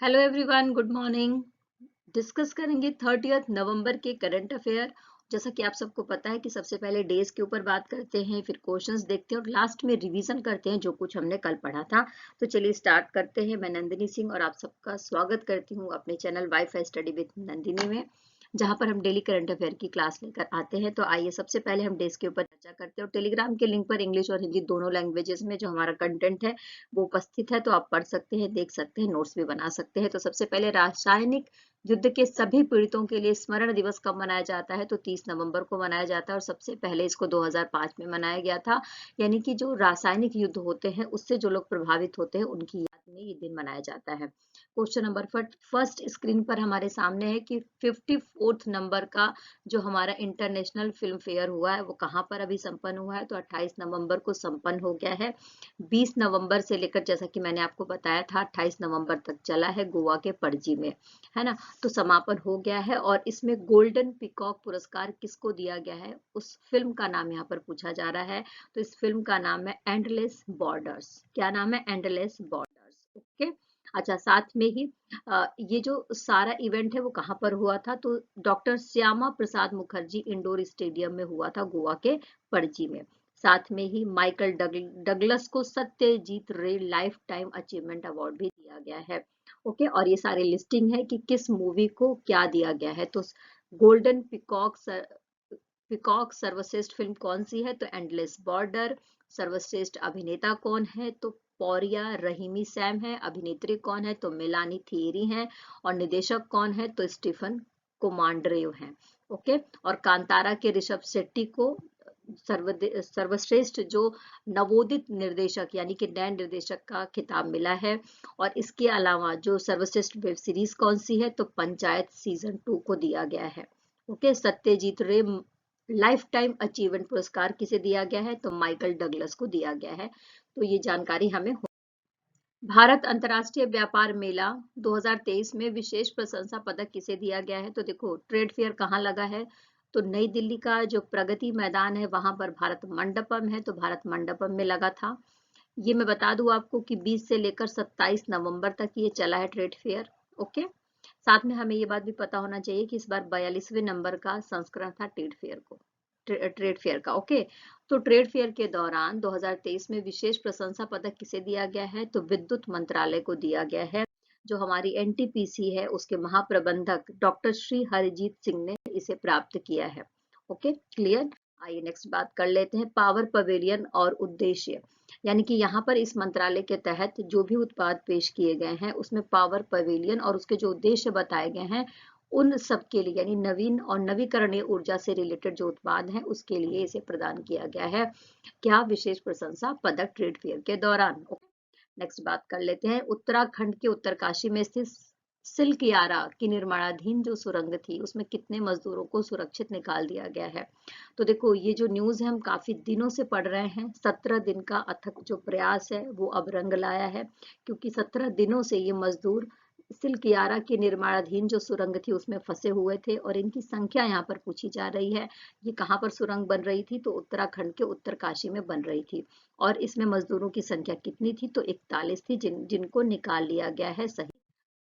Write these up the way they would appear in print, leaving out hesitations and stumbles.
Hello everyone, good morning. Discuss करेंगे 30 नवंबर के current affair. जैसा कि आप सबको पता है कि सबसे पहले डेज के ऊपर बात करते हैं, फिर क्वेश्चंस देखते हैं और लास्ट में रिवीजन करते हैं जो कुछ हमने कल पढ़ा था। तो चलिए स्टार्ट करते हैं। मैं नंदिनी सिंह और आप सबका स्वागत करती हूँ अपने channel wifi study with Nandini में, जहाँ पर हम डेली करंट अफेयर की क्लास लेकर आते हैं। तो आइए सबसे पहले हम डेज के ऊपर चर्चा करते हैं और टेलीग्राम के लिंक पर इंग्लिश और हिंदी दोनों लैंग्वेजेस में जो हमारा कंटेंट है वो उपस्थित है, तो आप पढ़ सकते हैं, देख सकते हैं, नोट्स भी बना सकते हैं। तो सबसे पहले रासायनिक युद्ध के सभी पीड़ितों के लिए स्मरण दिवस कब मनाया जाता है? तो 30 नवंबर को मनाया जाता है और सबसे पहले इसको 2005 में मनाया गया था। यानी कि जो रासायनिक युद्ध होते हैं उससे जो लोग प्रभावित होते हैं उनकी याद में ये दिन मनाया जाता है। क्वेश्चन नंबर फर्स्ट स्क्रीन पर हमारे सामने है कि 54th नंबर का जो हमारा इंटरनेशनल फिल्म फेयर हुआ है वो कहाँ पर अभी संपन्न हुआ है? तो 28 नवंबर को संपन्न हो गया है। 20 नवंबर से लेकर, जैसा कि मैंने आपको बताया था, 28 नवंबर तक चला है गोवा के पणजी में, है ना। तो समापन हो गया है और इसमें गोल्डन पिकॉक पुरस्कार किसको दिया गया है? उस फिल्म का नाम यहाँ पर पूछा जा रहा है। तो इस फिल्म का नाम है एंडलेस बॉर्डर्स। क्या नाम है? Endless borders. ओके। अच्छा, साथ में ही ये जो सारा इवेंट है वो कहाँ पर हुआ था? तो doctor Shyama Prasad Mukherjee indoor stadium में हुआ था गोवा के पणजी में। साथ में ही माइकल डगलस को सत्यजीत रे लाइफ टाइम अचीवमेंट अवार्ड भी दिया गया है। ओके। और ये सारी लिस्टिंग है कि किस मूवी को क्या दिया गया है। तो गोल्डन पिकॉक सर्वश्रेष्ठ फिल्म कौन सी है? तो एंडलेस बॉर्डर। सर्वश्रेष्ठ अभिनेता कौन है? तो पौरिया रहीमी सैम है। अभिनेत्री कौन है? तो मिलानी थियरी है। और निर्देशक कौन है? तो स्टीफन कोमांड्रेव है। ओके। और कांतारा के ऋषभ शेट्टी को सर्वश्रेष्ठ जो नवोदित निर्देशक यानी कि नए निर्देशक का खिताब मिला है। और इसके अलावा जो सर्वश्रेष्ठ वेब सीरीज कौन सी है? तो पंचायत सीजन 2 को दिया गया है। ओके। सत्यजीत रे लाइफ टाइम अचीवमेंट पुरस्कार किसे दिया गया है? तो माइकल डगलस को दिया गया है। तो ये जानकारी हमें भारत अंतर्राष्ट्रीय व्यापार मेला 2023 में विशेष प्रशंसा पदक किसे दिया गया है? तो देखो, ट्रेड फेयर कहाँ लगा है? तो नई दिल्ली का जो प्रगति मैदान है वहां पर भारत मंडपम है, तो भारत मंडपम में लगा था। ये मैं बता दूं आपको कि 20 से लेकर 27 नवंबर तक ये चला है ट्रेड फेयर। ओके। साथ में हमें ये बात भी पता होना चाहिए कि इस बार 42वें नंबर का संस्करण था ट्रेड फेयर का। ओके। तो ट्रेड फेयर के दौरान 2023 में विशेष प्रशंसा पदक किसे दिया गया है? तो विद्युत मंत्रालय को दिया गया है। जो हमारी एनटीपीसी है उसके महाप्रबंधक डॉक्टर श्री हरजीत सिंह ने इसे प्राप्त किया है। Okay, clear. आइए नेक्स्ट बात कर लेते हैं पावर पवेलियन और उद्देश्य। यानी कि यहाँ पर इस मंत्रालय के तहत जो भी उत्पाद पेश किए गए हैं उसमें पावर पवेलियन और उसके जो उद्देश्य बताए गए हैं उन सब के लिए, यानी नवीन और नवीकरणीय ऊर्जा से रिलेटेड जो उत्पाद हैं उसके लिए इसे प्रदान किया गया है। क्या? विशेष प्रशंसा पदक ट्रेड फेयर के दौरान। नेक्स्ट बात कर लेते हैं उत्तराखंड के उत्तरकाशी में स्थित सिल्कियारा की निर्माणाधीन जो सुरंग थी उसमें कितने मजदूरों को सुरक्षित निकाल दिया गया है? तो देखो, ये जो न्यूज है हम काफी दिनों से पढ़ रहे हैं। 17 दिन का अथक जो प्रयास है वो अब रंग लाया है, क्योंकि 17 दिनों से ये मजदूर सिल्कियारा की निर्माणाधीन जो सुरंग थी उसमें फंसे हुए थे और इनकी संख्या यहाँ पर पूछी जा रही है। ये कहाँ पर सुरंग बन रही थी? तो उत्तराखंड के उत्तरकाशी में बन रही थी। और इसमें मजदूरों की संख्या कितनी थी? तो 41 थी, जिनको निकाल लिया गया है सही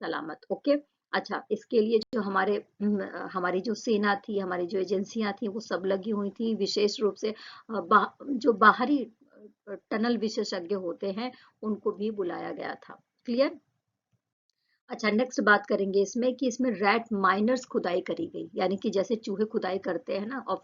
सलामत। ओके। अच्छा, इसके लिए जो हमारी जो सेना थी, हमारी जो एजेंसियां थी वो सब लगी हुई थी। विशेष रूप से जो बाहरी टनल विशेषज्ञ होते हैं उनको भी बुलाया गया था। क्लियर। अच्छा, नेक्स्ट बात करेंगे इसमें कि इसमें रैट माइनर्स खुदाई करी गई, यानी कि जैसे चूहे खुदाई करते हैं ना, और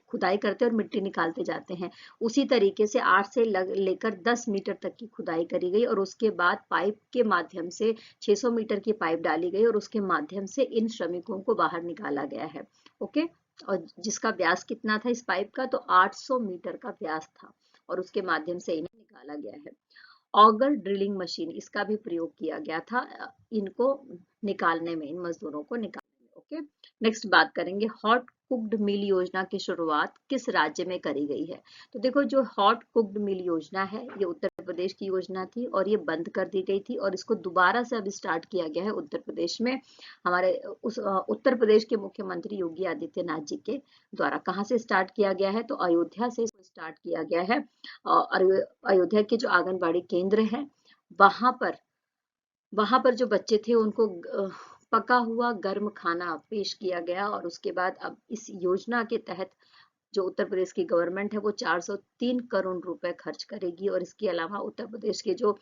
खुदाई करते हैं और मिट्टी निकालते जाते हैं, उसी तरीके से 8 से लेकर 10 मीटर तक की खुदाई करी गई और उसके बाद पाइप के माध्यम से 600 मीटर की पाइप डाली गई और उसके माध्यम से इन श्रमिकों को बाहर निकाला गया है। ओके। और जिसका व्यास कितना था इस पाइप का? तो 800 मीटर का व्यास था और उसके माध्यम से इन्हें निकाला गया है। ऑगर ड्रिलिंग मशीन, इसका भी प्रयोग किया गया था इनको निकालने में, इन मजदूरों को निकालने में। ओके। नेक्स्ट बात करेंगे हॉट कुक्ड मिल योजना की शुरुआत किस राज्य में करी गई है? तो देखो, जो हॉट कुक्ड मिल योजना है ये उत्तर प्रदेश की योजना थी और ये बंद कर दी गई थी और इसको दोबारा से अब स्टार्ट किया गया है उत्तर प्रदेश में। हमारे उत्तर प्रदेश के मुख्यमंत्री योगी आदित्यनाथ जी के द्वारा। कहाँ से स्टार्ट किया गया है? तो अयोध्या से इसको स्टार्ट किया गया है। और अयोध्या के जो आंगनबाड़ी केंद्र है वहां पर वहां पर जो बच्चे थे उनको पका हुआ गर्म खाना पेश किया गया और उसके बाद अब इस योजना के तहत जो उत्तर प्रदेश की गवर्नमेंट है वो 403 करोड़ रुपए खर्च करेगी। और इसके अलावा उत्तर प्रदेश के जो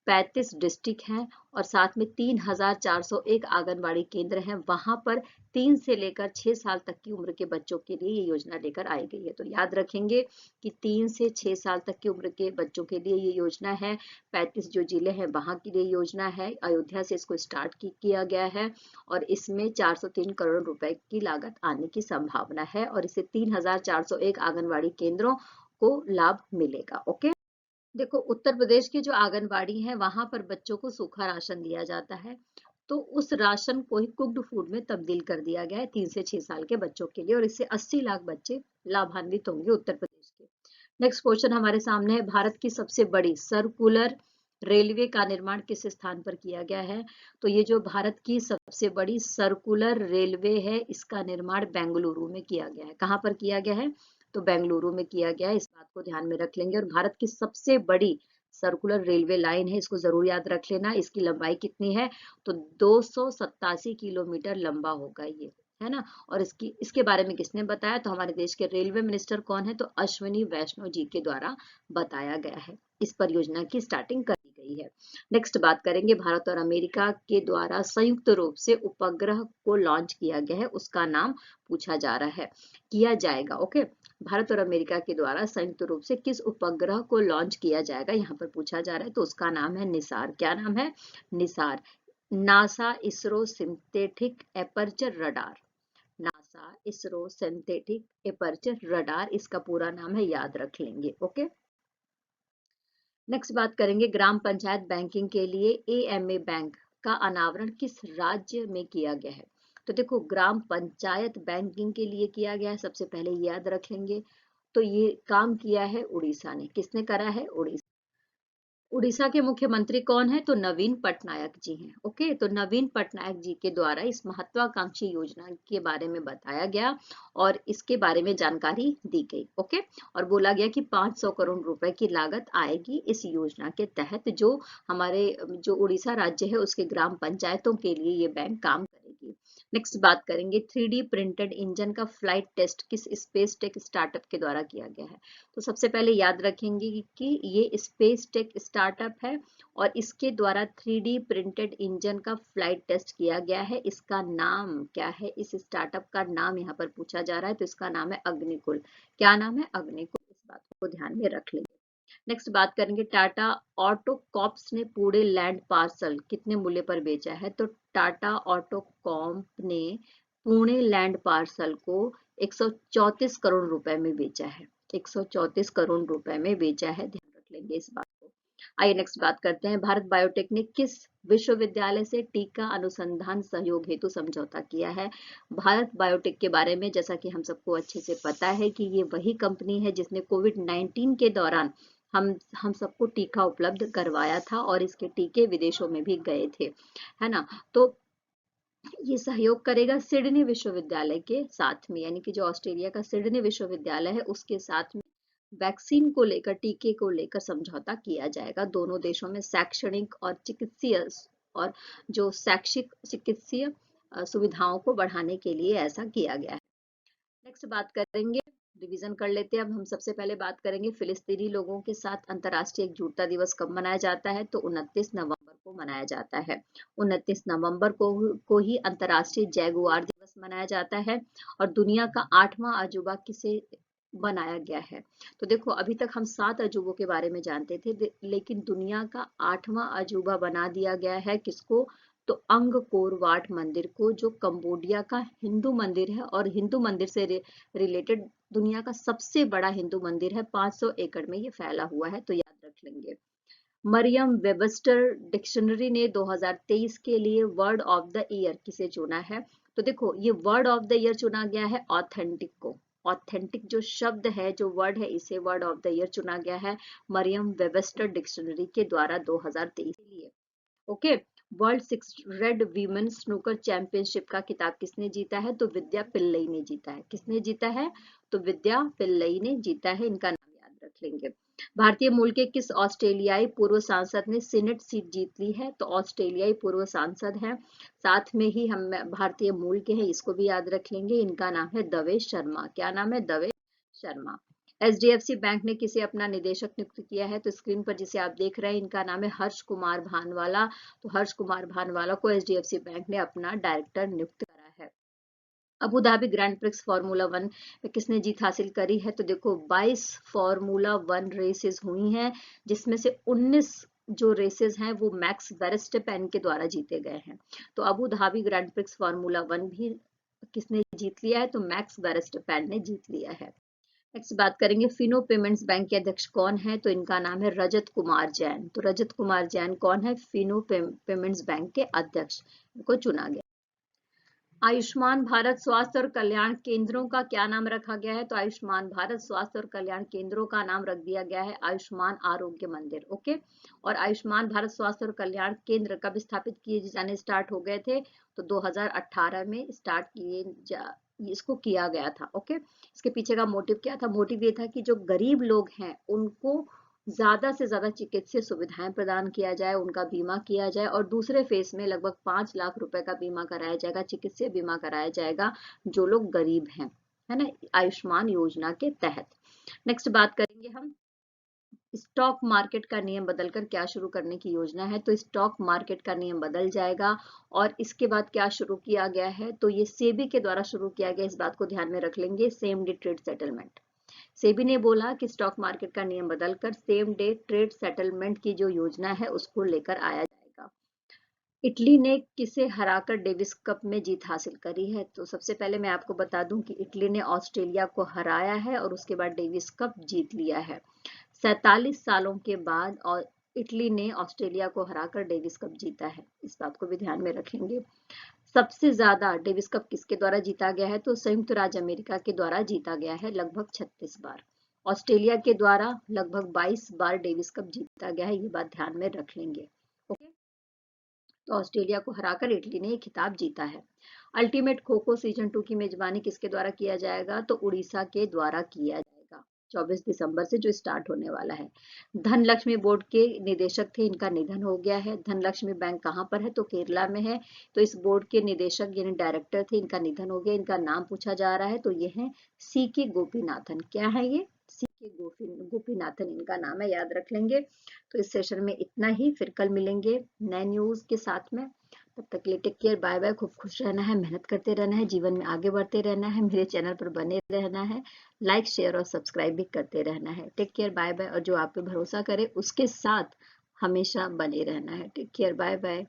35 डिस्ट्रिक्ट हैं और साथ में 3,401 आंगनबाड़ी केंद्र हैं, वहां पर 3 से लेकर 6 साल तक की उम्र के बच्चों के लिए ये योजना लेकर आई गई है। तो याद रखेंगे कि 3 से 6 साल तक की उम्र के बच्चों के लिए ये योजना है। 35 जो जिले हैं वहां के लिए योजना है। अयोध्या से इसको स्टार्ट किया गया है और इसमें 403 करोड़ रुपए की लागत आने की संभावना है और इसे 3,401 आंगनबाड़ी केंद्रों को लाभ मिलेगा। ओके, देखो उत्तर प्रदेश की जो आंगनबाड़ी है वहां पर बच्चों को सूखा राशन दिया जाता है, तो उस राशन को ही कुक्ड फूड में तब्दील कर दिया गया है 3 से 6 साल के बच्चों के लिए और इससे 80 लाख बच्चे लाभान्वित होंगे उत्तर प्रदेश के। नेक्स्ट क्वेश्चन हमारे सामने है, भारत की सबसे बड़ी सर्कुलर रेलवे का निर्माण किस स्थान पर किया गया है? तो ये जो भारत की सबसे बड़ी सर्कुलर रेलवे है इसका निर्माण बेंगलुरु में किया गया है। कहाँ पर किया गया है? तो बेंगलुरु में किया गया है। इस बात को ध्यान में रख लेंगे। और भारत की सबसे बड़ी सर्कुलर रेलवे लाइन है, इसको जरूर याद रख लेना। इसकी लंबाई कितनी है? तो 287 किलोमीटर लंबा होगा ये, है ना। और इसके बारे में किसने बताया? तो हमारे देश के रेलवे मिनिस्टर कौन है? तो अश्विनी वैष्णव जी के द्वारा बताया गया है। इस परियोजना की स्टार्टिंग कर दी गई है। नेक्स्ट बात करेंगे, भारत और अमेरिका के द्वारा संयुक्त रूप से उपग्रह को लॉन्च किया गया है, उसका नाम पूछा जा रहा है, किया जाएगा। ओके, भारत और अमेरिका के द्वारा संयुक्त रूप से किस उपग्रह को लॉन्च किया जाएगा यहाँ पर पूछा जा रहा है। तो उसका नाम है निसार। क्या नाम है? Nisar. NASA ISRO synthetic aperture radar. NASA ISRO synthetic aperture radar इसका पूरा नाम है, याद रख लेंगे। ओके, नेक्स्ट बात करेंगे, ग्राम पंचायत बैंकिंग के लिए एएमए बैंक का अनावरण किस राज्य में किया गया है? तो देखो, ग्राम पंचायत बैंकिंग के लिए किया गया है, सबसे पहले याद रख लेंगे। तो ये काम किया है उड़ीसा ने। किसने करा है? उड़ीसा। उड़ीसा के मुख्यमंत्री कौन है? तो नवीन पटनायक जी हैं। ओके, तो नवीन पटनायक जी के द्वारा इस महत्वाकांक्षी योजना के बारे में बताया गया और इसके बारे में जानकारी दी गई। ओके, और बोला गया कि 500 करोड़ रुपए की लागत आएगी इस योजना के तहत, जो हमारे जो उड़ीसा राज्य है उसके ग्राम पंचायतों के लिए ये बैंक काम करेगी। नेक्स्ट बात करेंगे, 3D प्रिंटेड इंजन का फ्लाइट टेस्ट किस स्पेस टेक स्टार्टअप के द्वारा किया गया है? तो सबसे पहले याद रखेंगे कि ये स्पेस टेक स्टार्टअप है और इसके द्वारा 3D प्रिंटेड इंजन का फ्लाइट टेस्ट किया गया है। इसका नाम क्या है? इस स्टार्टअप का नाम यहाँ पर पूछा जा रहा है, तो इसका नाम है अग्निकुल। क्या नाम है? अग्निकुल। इस बात को ध्यान में रख लेंगे। नेक्स्ट बात करेंगे, टाटा ऑटो कॉर्प्स ने पुणे लैंड पार्सल कितने मूल्य पर बेचा है? तो टाटा ऑटो कॉर्प ने पुणे लैंड पार्सल को 134 करोड़ रुपए में बेचा है। 134 करोड़ रुपए में बेचा है, ध्यान रख लेंगे इस बात को। आइए नेक्स्ट बात करते हैं, भारत बायोटेक ने किस विश्वविद्यालय से टीका अनुसंधान सहयोग हेतु समझौता किया है? भारत बायोटेक के बारे में जैसा कि हम सबको अच्छे से पता है कि ये वही कंपनी है जिसने कोविड-19 के दौरान हम सबको टीका उपलब्ध करवाया था और इसके टीके विदेशों में भी गए थे, है ना। तो ये सहयोग करेगा सिडनी विश्वविद्यालय के साथ में, यानी कि जो ऑस्ट्रेलिया का सिडनी विश्वविद्यालय है उसके साथ में वैक्सीन को लेकर, टीके को लेकर समझौता किया जाएगा। दोनों देशों में शैक्षणिक और चिकित्सीय और जो शैक्षिक चिकित्सीय सुविधाओं को बढ़ाने के लिए ऐसा किया गया है। नेक्स्ट बात करेंगे, रिवीजन कर लेते हैं। अब हम सबसे पहले बात करेंगे फिलिस्तीनी लोगों के साथ अंतर्राष्ट्रीय एकजुटता दिवस कब मनाया जाता है? तो 29 नवंबर को मनाया जाता है। 29 नवंबर को ही अंतर्राष्ट्रीय जैगुआर दिवस मनाया जाता है। और दुनिया का 8वां अजूबा किसे बनाया गया है? तो देखो, अभी तक हम 7 अजूबों के बारे में जानते थे, लेकिन दुनिया का 8वां अजूबा बना दिया गया है किसको? तो अंगकोर वाट मंदिर को, जो कंबोडिया का हिंदू मंदिर है और हिंदू मंदिर से रिलेटेड दुनिया का सबसे बड़ा हिंदू मंदिर है। 500 एकड़ में ये फैला हुआ है, तो याद रख लेंगे। मरियम वेबस्टर डिक्शनरी ने 2023 के लिए वर्ड ऑफ द ईयर किसे चुना है? तो देखो, ये वर्ड ऑफ द ईयर चुना गया है ऑथेंटिक को। ऑथेंटिक जो शब्द है, जो वर्ड है, इसे वर्ड ऑफ द ईयर चुना गया है मरियम वेबस्टर डिक्शनरी के द्वारा 2023 के लिए। Okay, world 6 women snooker championship का खिताब किसने जीता है? तो विद्या पिल्लई ने जीता है। किसने जीता है? तो विद्या पिल्लई ने जीता है। इनका नाम याद रख लेंगे। भारतीय मूल के किस ऑस्ट्रेलियाई पूर्व सांसद ने सीनेट सीट जीत ली है? तो ऑस्ट्रेलियाई पूर्व सांसद हैं, साथ में ही हम भारतीय मूल के हैं, इसको भी याद रख लेंगे। इनका नाम है दवेश शर्मा। क्या नाम है? दवेश शर्मा। एचडीएफसी बैंक ने किसे अपना निदेशक नियुक्त किया है? तो स्क्रीन पर जिसे आप देख रहे हैं इनका नाम है हर्ष कुमार भानवाला। तो हर्ष कुमार भानवाला को एचडीएफसी बैंक ने अपना डायरेक्टर नियुक्त करा है। Abu Dhabi grand prix formula 1 में किसने जीत हासिल करी है? तो देखो 22 फार्मूला 1 रेसेस हुई हैं, जिसमें से 19 जो रेसेस हैं वो मैक्स वेरस्टेपेन के द्वारा जीते गए हैं। तो Abu Dhabi grand prix formula 1 भी किसने जीत लिया है? तो मैक्स वेरस्टेपेन ने जीत लिया है। नेक्स्ट बात करेंगे फिनो पेमेंट्स बैंक के अध्यक्ष कौन है? तो इनका नाम है रजत कुमार जैन। तो रजत कुमार जैन कौन है? फिनो पेमेंट्स बैंक के अध्यक्ष को चुना गया। आयुष्मान भारत स्वास्थ्य और कल्याण केंद्रों का क्या नाम रखा गया है? तो आयुष्मान भारत स्वास्थ्य और कल्याण केंद्रों का नाम रख दिया गया है आयुष्मान आरोग्य मंदिर। ओके। और आयुष्मान भारत स्वास्थ्य और कल्याण केंद्र कब स्थापित किए जाने स्टार्ट हो गए थे? तो 2018 में स्टार्ट इसको किया गया था। ओके। इसके पीछे का मोटिव क्या था? मोटिव ये था कि जो गरीब लोग हैं उनको ज्यादा से ज्यादा चिकित्सीय सुविधाएं प्रदान किया जाए, उनका बीमा किया जाए, और दूसरे फेज में लगभग 5 लाख रुपए का बीमा कराया जाएगा, चिकित्सीय बीमा कराया जाएगा जो लोग गरीब हैं, है ना, आयुष्मान योजना के तहत। नेक्स्ट बात करेंगे हम स्टॉक मार्केट का नियम बदलकर क्या शुरू करने की योजना है? तो स्टॉक मार्केट का नियम बदल जाएगा और इसके बाद क्या शुरू किया गया है? तो ये सेबी के द्वारा शुरू किया गया, इस बात को ध्यान में रख लेंगे, same day trade settlement. SEBI ने बोला कि स्टॉक मार्केट का नियम बदलकर सेम डे ट्रेड सेटलमेंट की जो योजना है उसको लेकर आया जाएगा। इटली ने किसे हराकर डेविस कप में जीत हासिल करी है? तो सबसे पहले मैं आपको बता दूं कि इटली ने ऑस्ट्रेलिया को हराया है और उसके बाद डेविस कप जीत लिया है। 47 सालों के बाद और इटली ने ऑस्ट्रेलिया को हराकर डेविस कप जीता है, इस बात को भी ध्यान में रखेंगे। सबसे ज्यादा डेविस कप किसके द्वारा जीता गया है? तो संयुक्त राज्य अमेरिका के द्वारा जीता गया है, लगभग 36 बार। ऑस्ट्रेलिया के द्वारा लगभग 22 बार डेविस कप जीता गया है, ये बात ध्यान में रख लेंगे। ओके। तो ऑस्ट्रेलिया को हराकर इटली ने खिताब जीता है। अल्टीमेट खो खो सीजन 2 की मेजबानी किसके द्वारा किया जाएगा? तो उड़ीसा के द्वारा किया जाएगा, 24 दिसंबर से जो स्टार्ट होने वाला है। धनलक्ष्मी बोर्ड के निदेशक थे, इनका निधन हो गया है। धनलक्ष्मी बैंक कहाँ पर है? तो केरला में है। तो इस बोर्ड के निदेशक यानी डायरेक्टर थे, इनका निधन हो गया। इनका नाम पूछा जा रहा है, तो ये है सी के गोपीनाथन। क्या है ये? सी के गोपीनाथन इनका नाम है, याद रख लेंगे। तो इस सेशन में इतना ही, फिर कल मिलेंगे नए न्यूज के साथ में। तब तक के लिए टेक केयर, बाय बाय। खूब खुश रहना है, मेहनत करते रहना है, जीवन में आगे बढ़ते रहना है, मेरे चैनल पर बने रहना है, लाइक शेयर और सब्सक्राइब भी करते रहना है। Take care, bye bye. और जो आप पे भरोसा करे उसके साथ हमेशा बने रहना है। Take care, bye bye.